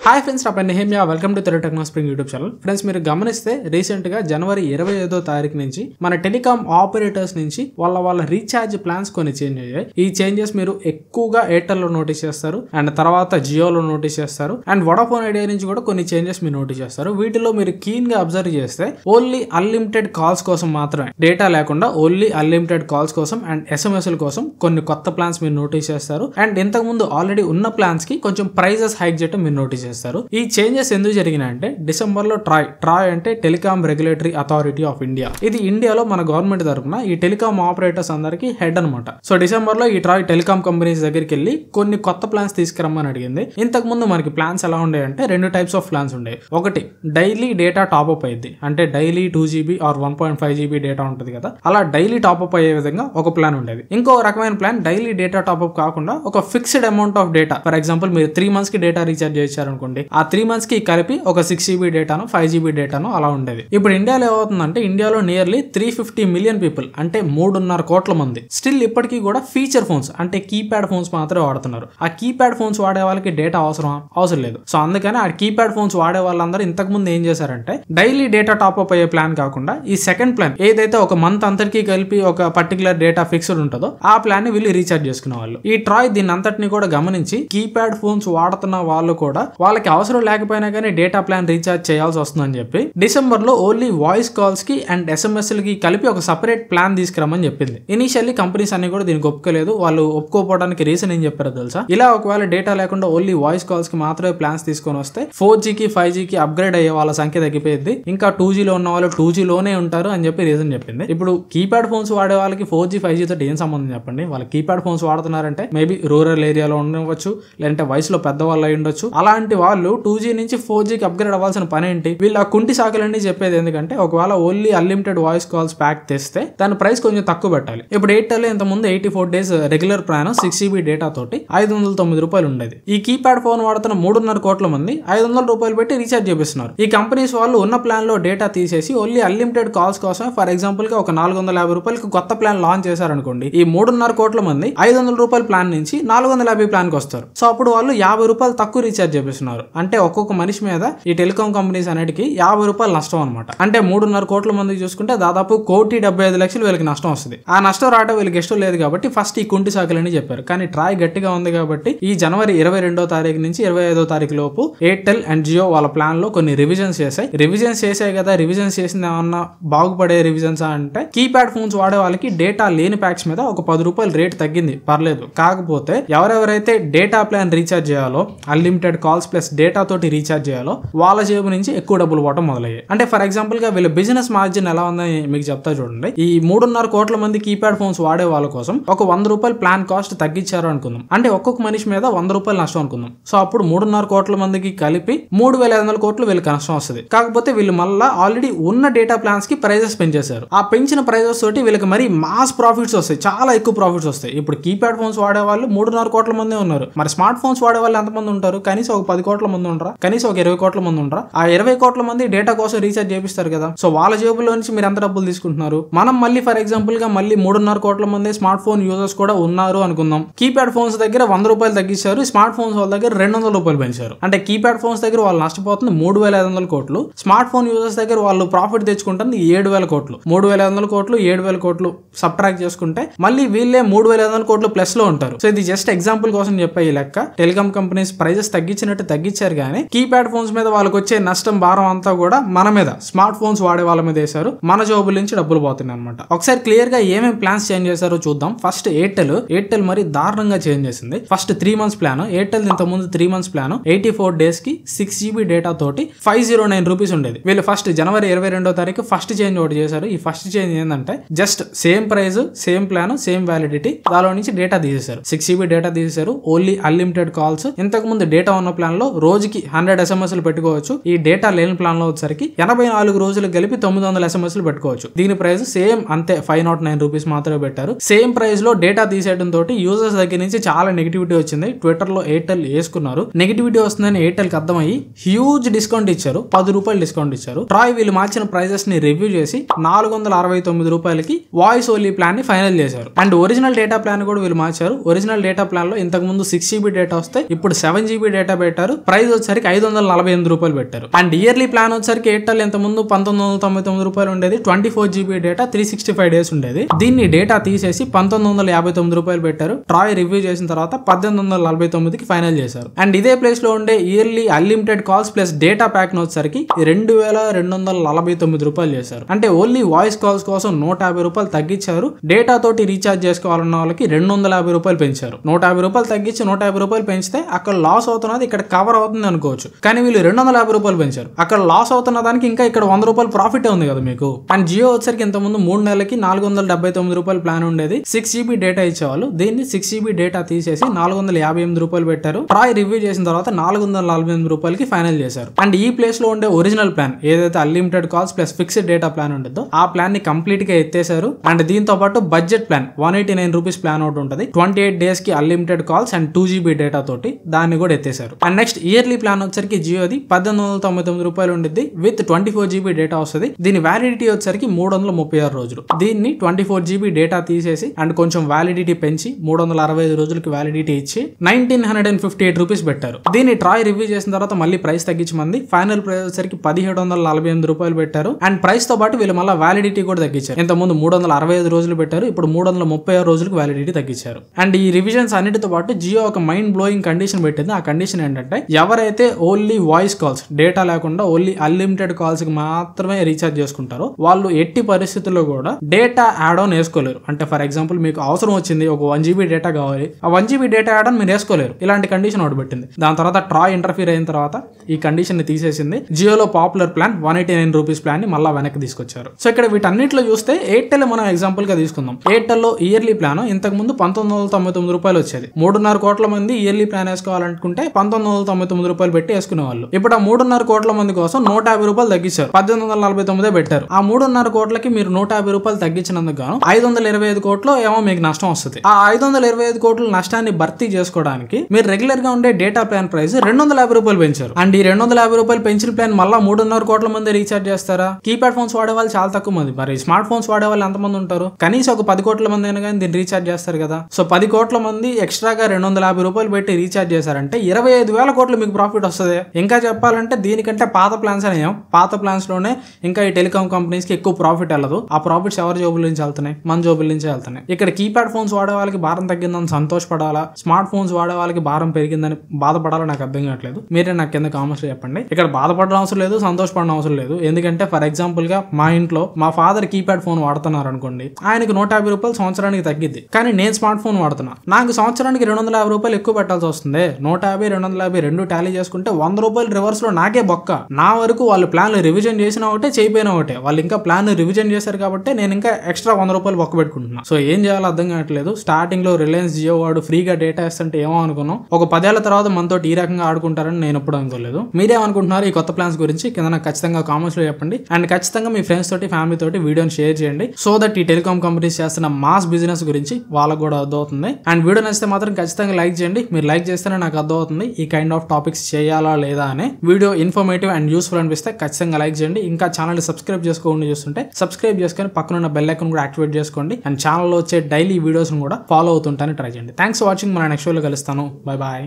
Hi friends, నా పేరు Nehemiah. Welcome to Telugu techno spring YouTube channel. Friends, మీరు గమనిస్తే రీసెంట్ గా జనవరి 25వ తారీఖు నుంచి మన టెలికాం ఆపరేటర్స్ నుంచి వాళ్ళ రీఛార్జ్ ప్లాన్స్ కొన్ని చేంజ్ అయ్యాయి. ఈ చేంజెస్ మీరు ఎక్కువగా ఎయిర్టెల్ లో నోటీస్ చేస్తారు, అండ్ తర్వాత జియోలో నోటీస్ చేస్తారు, అండ్ వోడాఫోన్ ఐడియా నుంచి కూడా కొన్ని చేంజెస్ మీరు నోటీస్ చేస్తారు. వీటిలో మీరు కీన్ గా అబ్జర్వ్ చేస్తే ఓన్లీ అన్లిమిటెడ్ కాల్స్ కోసం మాత్రమే, డేటా లేకుండా ఓన్లీ అన్లిమిటెడ్ కాల్స్ కోసం అండ్ ఎస్ఎంఎస్ల కోసం కొన్ని కొత్త ప్లాన్స్ మీరు నోటీస్ చేస్తారు. అండ్ ఇంతకు ముందు ఆల్రెడీ ఉన్న ప్లాన్స్ కి కొంచెం ప్రైజెస్ హైక్ చేయడం మీరు నోటీస్ చేస్తారు. ఈ చేంజెస్ ఎందుకు జరిగినాయంటే డిసెంబర్ లో ట్రాయ్ అంటే telecom regulatory authority of India, ఇది ఇండియాలో మన గవర్నమెంట్ తరఫున ఈ టెలికాం ఆపరేటర్స్ అందరికి హెడ్ అనమాట. సో డిసెంబర్ లో ఈ ట్రాయ్ టెలికాం కంపెనీస్ దగ్గరికి వెళ్ళి కొన్ని కొత్త ప్లాన్స్ తీసుకురమ్మని అడిగింది. ఇంతకు ముందు మనకి ప్లాన్స్ ఎలా ఉండేయంటే రెండు టైప్స్ ఆఫ్ ప్లాన్స్ ఉండేవి. ఒకటి డైలీ డేటా టాప్అప్ అయ్యింది, అంటే daily 2GB are 1.5 GB data ఉంటుంది కదా, అలా డైలీ టాప్అప్ అయ్యే విధంగా ఒక ప్లాన్ ఉండేది. ఇంకో రకమైన ప్లాన్ డైలీ డేటా టాప్అప్ కాకుండా ఒక fixed amount of data, for example మీరు 3 months కి డేటా రీఛార్జ్ చేశారనుకోండి, ఆ 3 months కి కలిపి ఒక 6GB డేటాను 5GB డేటాను అలా ఉండేది. ఇప్పుడు ఇండియాలో ఏమవుతుందంటే ఇండియాలో నియర్లీ 350 million పీపుల్, అంటే 3.5 కోట్ల మంది స్టిల్ ఇప్పటికీ కూడా ఫీచర్ ఫోన్స్ అంటే కీప్యాడ్ ఫోన్స్ మాత్రమే వాడుతున్నారు. ఆ కీప్యాడ్ ఫోన్స్ వాడే వాళ్ళకి డేటా అవసరం లేదు. సో అందుకని ఆ కీప్యాడ్ ఫోన్స్ వాడే వాళ్ళందరూ ఇంతకు ముందు ఏం చేశారంటే డైలీ డేటా టాప్అప్ అయ్యే ప్లాన్ కాకుండా ఈ సెకండ్ ప్లాన్ ఏదైతే ఒక మంత్ అంతటికి కలిపి ఒక పర్టికులర్ డేటా ఫిక్స్డ్ ఉంటుందో ఆ ప్లాన్ ని వీళ్ళు రీఛార్జ్ చేసుకునే వాళ్ళు. ఈ ట్రాయ్ దీన్ని అంతటిని కూడా గమనించి కీప్యాడ్ ఫోన్స్ వాడుతున్న వాళ్ళు కూడా వాళ్ళకి అవసరం లేకపోయినా కానీ డేటా ప్లాన్ రీఛార్జ్ చేయాల్సి వస్తుందని చెప్పి డిసెంబర్ లో ఓన్లీ వాయిస్ కాల్స్ కి అండ్ ఎస్ఎంఎస్ కి కలిపి ఒక సపరేట్ ప్లాన్ తీసుకురమ్మని చెప్పింది. ఇనిషియల్లీ కంపెనీస్ అన్ని కూడా దీనికి ఒప్పుకోలేదు. వాళ్ళు ఒప్పుకోవడానికి రీజన్ ఏం చెప్పారో తెలుసా? ఇలా ఒకవేళ డేటా లేకుండా ఓన్లీ వాయిస్ కాల్స్ కి మాత్రమే ప్లాన్స్ తీసుకొని వస్తే 4Gకి 5Gకి అప్గ్రేడ్ అయ్యే వాళ్ళ సంఖ్య తగ్గిపోయింది, ఇంకా 2Gలో ఉన్న వాళ్ళు 2Gలోనే ఉంటారు అని చెప్పి రీజన్ చెప్పింది. ఇప్పుడు కీప్యాడ్ ఫోన్స్ వాడే వాళ్ళకి 4G 5G తోటి ఏం సంబంధం చెప్పండి? వాళ్ళు కీప్యాడ్ ఫోన్స్ వాడుతున్నారంటే మేబీ రూరల్ ఏరియాలో ఉండవచ్చు, లేదంటే వయసులో పెద్దవాళ్ళు అయి ఉండొచ్చు. అలాంటి వాళ్ళు 2G నుంచి 4Gకి అప్గ్రేడ్ అవ్వాల్సిన పని ఏంటి? వీళ్ళు ఆ కుంటి సాకులన్నీ చెప్పేది ఎందుకంటే ఒకవేళ only unlimited voice calls pack తెస్తే దాని ప్రైస్ కొంచెం తక్కువ పెట్టాలి. ఇప్పుడు ఎయిర్టెల్ ఇంత ముందు 84 days regular plan 6GB data తోటి 509 రూపాయలు ఉండేది. ఈ కీప్యాడ్ ఫోన్ వాడుతున్న 3.5 కోట్ల మంది 500 రూపాయలు పెట్టి రీఛార్జ్ చేపిస్తున్నారు. ఈ కంపెనీస్ వాళ్ళు ఉన్న ప్లాన్ లో డేటా తీసేసి ఓన్లీ అన్లిమిటెడ్ కాల్స్ కోసం ఫర్ ఎగ్జాంపుల్ గా ఒక 450 రూపాయలకి కొత్త ప్లాన్ లాంచ్ చేశారనుకోండి, ఈ 3.5 కోట్ల మంది 500 రూపాయల ప్లాన్ నుంచి 450 ప్లాన్ కి వస్తారు. సో అప్పుడు వాళ్ళు 50 రూపాయలు తక్కువ రీఛార్జ్ చేపిస్తున్నారు. అంటే ఒక్కొక్క మనిషి మీద ఈ టెలికాం కంపెనీస్ అనేటికి 50 రూపాయలు నష్టం అనమాట. అంటే 3.5 కోట్ల మందికి చూసుకుంటే దాదాపు 1,75,00,000 వీళ్ళకి నష్టం వస్తుంది. ఆ నష్టం రావడం వీళ్ళకి ఇష్టం లేదు కాబట్టి ఫస్ట్ ఈ కుంటి సాకులని చెప్పారు. కానీ ట్రాయ్ గట్టిగా ఉంది కాబట్టి ఈ జనవరి 22వ తారీఖు నుంచి 25వ తారీఖు లోపు ఎయిర్టెల్ అండ్ జియో వాళ్ళ ప్లాన్ లో కొన్ని రివిజన్స్ చేసాయి కదా. రివిజన్స్ చేసింది ఏమన్నా బాగుపడే రివిజన్స్ అంటే కీప్యాడ్ ఫోన్స్ వాడే వాళ్ళకి డేటా లేని ప్యాక్స్ మీద ఒక 10 రూపాయలు రేట్ తగ్గింది, పర్లేదు. కాకపోతే ఎవరెవరైతే డేటా ప్లాన్ రీఛార్జ్ చేయాలో, అన్లిమిటెడ్ కాల్స్ ప్లస్ డేటా తోటి రీఛార్జ్ చేయాలో వాళ్ళ జేబు నుంచి ఎక్కువ డబ్బులు పోవడం మొదలయ్యాయి. అంటే ఫర్ ఎగ్జాంపుల్ గా వీళ్ళ బిజినెస్ మార్జిన్ ఎలా ఉందని మీకు చెప్తా చూడండి. ఈ 3.5 కోట్ల మంది కీప్యాడ్ ఫోన్స్ వాడే వాళ్ళ కోసం ఒక 100 రూపాయలు ప్లాన్ కాస్ట్ తగ్గించారు అనుకుందాం. అంటే ఒక్కొక్క మనిషి మీద 100 రూపాయలు నష్టం అనుకుందాం. సో అప్పుడు 3.5 కోట్ల మందికి కలిపి 3,500 కోట్లు వీళ్ళకి నష్టం వస్తుంది. కాకపోతే వీళ్ళు మళ్ళీ ఆల్రెడీ ఉన్న డేటా ప్లాన్స్ కి ప్రైజెస్ పెంచేశారు. ఆ పెంచిన ప్రైజెస్ తోటి వీళ్ళకి మరి మాస్ ప్రాఫిట్స్ వస్తాయి, చాలా ఎక్కువ ప్రాఫిట్స్ వస్తాయి. ఇప్పుడు కీప్యాడ్ ఫోన్స్ వాడే వాళ్ళు 3.5 కోట్ల మంది ఉన్నారు. మరి స్మార్ట్ ఫోన్స్ వాడే వాళ్ళు ఎంతమంది ఉంటారు? కనీసం ఒక 10 కోట్ల మంది ఉంటారా? కనీసం ఒక 20 కోట్ల మంది ఉంటారా? ఆ 20 కోట్ల మంది డేటా కోసం రీఛార్జ్ చేపిస్తారు కదా. సో వాళ్ళ జేబులో నుంచి మీరు ఎంత డబ్బులు తీసుకుంటున్నారు? మనం మళ్ళీ ఫర్ ఎగ్జాంపుల్ గా మళ్ళీ 3.5 కోట్ల మంది స్మార్ట్ ఫోన్ యూజర్స్ కూడా ఉన్నారు అనుకుందాం. కీప్యాడ్ ఫోన్స్ దగ్గర 100 రూపాయలు తగ్గించారు, స్మార్ట్ ఫోన్స్ వాళ్ళ దగ్గర 200 రూపాయలు పెంచారు. అంటే కీప్యాడ్ ఫోన్స్ దగ్గర వాళ్ళు నష్టపోతుంది 3,500 కోట్లు, స్మార్ట్ ఫోన్ యూజర్స్ దగ్గర వాళ్ళు ప్రాఫిట్ తెచ్చుకుంటుంది 7,000 కోట్లు. 3,500 కోట్లు 7,000 కోట్లు సబ్ట్రాక్ట్ చేసుకుంటే మళ్ళీ వీళ్ళే 3,500 కోట్లు ప్లస్ లో ఉంటారు. సో ఇది జస్ట్ ఎగ్జాంపుల్ కోసం చెప్పే ఈ లెక్క. టెలికాం కంపెనీస్ ప్రైజెస్ తగ్గించినట్టు తగ్గించారు, కానీ కీప్యాడ్ ఫోన్స్ మీద వాళ్ళకి వచ్చే నష్టం భారం అంతా కూడా మన మీద, స్మార్ట్ ఫోన్స్ వాడే వాళ్ళ మీద వేశారు. మన జోబుల నుంచి డబ్బులు పోతున్నాయి అనమాట. ఒకసారి క్లియర్ గా ఏమేమి ప్లాన్స్ చేంజ్ చేశారో చూద్దాం. ఫస్ట్ ఎయిర్టెల్ మరి దారుణంగా చేంజ్ చేసింది. First 3 months plan. ఎయిర్టెల్ ఇంత ముందు 3 months ప్లాన్ 84 days కి 6GB డేటా తోటి 509 రూపీస్ ఉండేది. వీళ్ళు ఫస్ట్ జనవరి 22వ తారీఖు ఫస్ట్ చేంజ్ ఒకటి చేశారు. ఈ ఫస్ట్ చేంజ్ ఏంటంటే just same price, same plan, same validity, దానిలో నుంచి డేటా తీసేశారు. 6GB డేటా తీసేశారు. Only unlimited calls. ఇంతకు ముందు డేటా ఉన్న ప్లాన్ లో రోజుకి 100 SMSలు పెట్టుకోవచ్చు. ఈ డేటా లేని ప్లాన్ లో వచ్చేసరికి 84 రోజులు కలిపి 900 SMSలు పెట్టుకోవచ్చు. దీని ప్రైస్ సేమ్ అంతే 509 రూపీస్ మాత్రమే పెట్టారు. సేమ్ ప్రైస్ లో డేటా తీసేయడం తోటి యూజర్స్ దగ్గర నుంచి చాలా నెగిటివిటీ వచ్చింది. ట్విట్టర్ లో ఎయిర్టెల్ వేసుకున్నారు. నెగిటివిటీ వస్తుందని ఎయిర్టెల్ కి అర్థమయ్యి హ్యూజ్ డిస్కౌంట్ ఇచ్చారు, 10 రూపాయలు డిస్కౌంట్ ఇచ్చారు. ట్రాయ్ వీళ్ళు మార్చిన ప్రైజెస్ ని రివ్యూ చేసి 469 రూపాయలకి వాయిస్ ఓన్లీ ప్లాన్ ని ఫైనల్ చేశారు. అండ్ ఒరిజినల్ డేటా ప్లాన్ కూడా వీళ్ళు మార్చారు. ఒరిజినల్ డేటా ప్లాన్ లో ఇంతకు ముందు 6GB డేటా వస్తే ఇప్పుడు 7GB డేటా పెట్టారు. పెట్టారు. ప్రైస్ వచ్చేసరికి 548 రూపాయలు పెట్టారు. అండ్ ఇయర్లీ ప్లాన్ వచ్చేసరికి ఎయిర్టెల్ ఇంత ముందు 1999 రూపాయలు ఉండేది. 24 GB డేటా 365 డేస్ ఉండేది. దీన్ని డేటా తీసేసి 1959 రూపాయలు పెట్టారు. ట్రాయ్ రివ్యూ చేసిన తర్వాత 1849కి ఫైనల్ చేశారు. అండ్ ఇదే ప్లేస్ లో ఉండే yearly unlimited calls plus data pack వచ్చేసరికి 2249 రూపాయలు చేశారు. అంటే ఓన్లీ వాయిస్ కాల్స్ కోసం 150 రూపాయలు తగ్గించారు. డేటా తోటి రీఛార్జ్ చేసుకోవాలన్న వాళ్ళకి 250 రూపాయలు పెంచారు. 150 రూపాయలు తగ్గించి 150 రూపాయలు పెంచితే అక్కడ లాస్ అవుతున్నది ఇక్కడ కవర్ అవుతుంది అనుకోవచ్చు. కానీ వీళ్ళు 250 రూపాయలు పెంచారు. అక్కడ లాస్ అవుతున్న దానికి ఇంకా ఇక్కడ 100 రూపాయలు ప్రాఫిట్ ఉంది కదా మీకు. అండ్ జియో వచ్చరికి ఇంత ముందు 3 నెలలకి 479 రూపాయలు ప్లాన్ ఉండేది. 6 GB డేటా ఇచ్చేవాళ్ళు. దీన్ని 6 GB డేటా తీసేసి 458 రూపాయలు పెట్టారు. ట్రాయ్ రివ్యూ చేసిన తర్వాత 448 రూపాయలకి ఫైనల్ చేశారు. అండ్ ఈ ప్లేస్ లో ఉండే ఒరిజినల్ ప్లాన్ ఏదైతే unlimited calls plus fixed data plan ఉంటుందో ఆ ప్లాన్ ని కంప్లీట్ గా ఎత్తేసారు. అండ్ దీంతో పాటు బడ్జెట్ ప్లాన్ 189 రూపీస్ ప్లాన్ ఒకటి ఉంటుంది. 28 డేస్ కి unlimited calls and 2 GB data తోటి దాన్ని కూడా ఎత్తేసారు. అండ్ నెక్స్ట్ ఇయర్లీ ప్లాన్ వచ్చరికి జియోది 1899 రూపాయలు ఉండిద్ది విత్ 24 GB డేటా వస్తుంది. దీని వ్యాలిడిటీ వచ్చరికి 336 రోజులు. దీన్ని 24 GB డేటా తీసేసి అండ్ కొంచెం వ్యాలిడిటీ పెంచి 365 రోజులకి వ్యాలిడిటీ ఇచ్చి 1958 రూపీస్ పెట్టారు. దీన్ని ట్రాయ్ రివ్యూ చేసిన తర్వాత మళ్ళీ ప్రైస్ తగ్గించమంది. ఫైనల్ ప్రైస్ వచ్చరికి 1748 రూపాయలు పెట్టారు. అండ్ ప్రైస్ తో పాటు వీళ్ళు మళ్ళీ వ్యాలిడిటీ కూడా తగ్గించారు. ఇంత ముందు 365 రోజులు పెట్టారు. ఇప్పుడు 336 రోజులకు వ్యాలిడిటీ తగ్గించారు. అండ్ ఈ రివిజన్స్ అన్నిటితో పాటు జియో ఒక మైండ్ బ్లోయింగ్ కండిషన్ పెట్టింది. ఆ కండిషన్ ఏంటంటే ఎవరైతే ఓన్లీ వాయిస్ కాల్స్ డేటా లేకుండా ఓన్లీ అన్లిమిటెడ్ కాల్స్ కి మాత్రమే రీఛార్జ్ చేసుకుంటారో వాళ్ళు ఎట్టి పరిస్థితుల్లో కూడా డేటా యాడ్ ఆన్ వేసుకోలేరు. అంటే ఫర్ ఎగ్జాంపుల్ మీకు అవసరం వచ్చింది ఒక 1 GB డేటా కావాలి, ఆ 1 GB డేటా యాడ్ ఆన్ మీరు వేసుకోలేరు. ఇలాంటి కండిషన్ ఒకటి పెట్టింది. దాని తర్వాత ట్రాయ్ ఇంటర్ఫీర్ అయిన తర్వాత ఈ కండిషన్ ని తీసేసింది. జియోలో పాపులర్ ప్లాన్ 189 రూపీస్ ప్లాన్ ని మళ్ళీ వెనక్కి తీసుకొచ్చారు. సో ఇక్కడ వీటన్నిటిలో చూస్తే ఎయిర్టెల్ మనం ఎగ్జాంపుల్ గా తీసుకుందాం. ఎయిర్టెల్ లో ఇయర్లీ ప్లాన్ ఇంతకు ముందు 1999 రూపాయలు వచ్చేది. 3.5 కోట్ల మంది ఇయర్లీ ప్లాన్ వేసుకోవాలనుకుంటే 1999 రూపాయలు పెట్టి వేసుకునే వాళ్ళు. ఇప్పుడు ఆ 3.5 కోట్ల మంది కోసం 150 రూపాయలు తగ్గించారు. 1849 పెట్టారు. ఆ 3.5 కోట్లకి మీరు 150 రూపాయలు తగ్గించినందుకు గాను 525 కోట్లు ఏమో మీకు నష్టం వస్తుంది. ఆ 525 కోట్ల నష్టాన్ని భర్తీ చేసుకోవడానికి మీరు రెగ్యులర్ గా ఉండే డేటా ప్లాన్ ప్రైస్ 250 రూపాయలు పెంచారు. అండ్ ఈ 250 రూపాయలు పెంచిన ప్లాన్ మళ్ళీ 3.5 కోట్ల మంది రీఛార్జ్ చేస్తారా? కీప్యాడ్ ఫోన్స్ వాడే వాళ్ళు చాలా తక్కువ మంది. మరి స్మార్ట్ ఫోన్స్ వాడే వాళ్ళు ఎంతమంది ఉంటారు? కనీసం ఒక 10 కోట్ల మంది అయినా కానీ దీన్ని రీఛార్జ్ చేస్తారు కదా. సో 10 కోట్ల మంది ఎక్స్ట్రాగా 250 రూపాయలు పెట్టి రీఛార్జ్ చేశారంటే 25,000 కోట్లు మీకు ప్రాఫిట్ వస్తుంది. ఇంకా చెప్పాలంటే దీనికంటే పాత ప్లాన్స్ అనేం పాత ప్లాన్స్ లోనే ఇంకా ఈ టెలికాం కంపెనీస్ కి ఎక్కువ ప్రాఫిట్ వెళ్ళదు. ఆ ప్రాఫిట్స్ ఎవరి జోబుల నుంచి వెళ్తున్నాయి? మన జోబుల నుంచి వెళ్తున్నాయి. ఇక్కడ కీప్యాడ్ ఫోన్స్ వాడే వాళ్ళకి భారం తగ్గిందని సంతోషపడాలా, స్మార్ట్ ఫోన్స్ వాడే వాళ్ళకి భారం పెరిగిందని బాధపడాలా నాకు అర్థం కావట్లేదు. మీరే నాకు కింద కామెంట్స్ చెప్పండి. ఇక్కడ బాధపడడం అవసరం లేదు, సంతోషపడడం అవసరం లేదు. ఎందుకంటే ఫర్ ఎగ్జాంపుల్ గా మా ఇంట్లో మా ఫాదర్ కీప్యాడ్ ఫోన్ వాడుతున్నారు అనుకోండి, ఆయనకి 150 రూపాయలు సంవత్సరానికి తగ్గిద్ది. కానీ నేను స్మార్ట్ ఫోన్ వాడుతున్నా, నాకు సంవత్సరానికి 250 రూపాయలు ఎక్కువ పెట్టాల్సి వస్తుంది. 150, 250 రెండు టాలీ చేసుకుంటే 100 రూపాయలు రివర్స్ లో నాకే బొక్క. నా వరకు వాళ్ళు ప్లాన్ రివిజన్ చేసిన ఒకటే, చేయపోయినా ఒకటే. వాళ్ళు ఇంకా ప్లాన్ రివిజన్ చేశారు కాబట్టి నేను ఇంకా ఎక్స్ట్రా 100 రూపాయలు బొక్క పెట్టుకుంటున్నా. సో ఏం చేయాలో అర్థం కావట్లేదు. స్టార్టింగ్ లో రిలయన్స్ జియో వాడు ఫ్రీగా డేటా ఇస్తుంటే ఏమో అనుకున్నాం. ఒక 10 ఏళ్ల తర్వాత మనతో ఈ రకంగా ఆడుకుంటారని నేను ఎప్పుడు అనుకోలేదు. మీరేమనుకుంటున్నారు ఈ కొత్త ప్లాన్స్ గురించి? కింద నాకు ఖచ్చితంగా కామెంట్స్ లో చెప్పండి. అండ్ ఖచ్చితంగా మీ ఫ్రెండ్స్ తోటి, ఫ్యామిలీ తోటి వీడియోని షేర్ చేయండి. సో దట్ ఈ టెలికాం కంపెనీస్ చేస్తున్న మాస్ బిజినెస్ గురించి వాళ్ళకు కూడా అర్థమవుతుంది. అండ్ వీడియో నచ్చితే మాత్రం ఖచ్చితంగా లైక్ చేయండి. మీరు లైక్ చేస్తేనే నాకు అర్థమవుతుంది ఈ కైండ్ ఆఫ్ టాపిక్స్ చేయాలా లేదా అని. వీడియో ఇన్ఫర్మేటివ్ అండ్ యూస్ఫుల్ అనిపిస్తే ఖచ్చితంగా లైక్ చేయండి. ఇంకా ఛానల్ సబ్స్క్రైబ్ చేసుకోండి చూస్తుంటే సబ్స్క్రైబ్ చేసుకొని పక్కన ఉన్న బెల్ ఐకాన్ కూడా యాక్టివేట్ చేసుకోండి. అండ్ ఛానల్లో వచ్చే డైలీ వీడియోస్ కూడా ఫాలో అవుతుంటాను ట్రై చేయండి. Thanks for watching. మన నెక్స్ట్ వీడియోలో కలుస్తాను. Bye bye.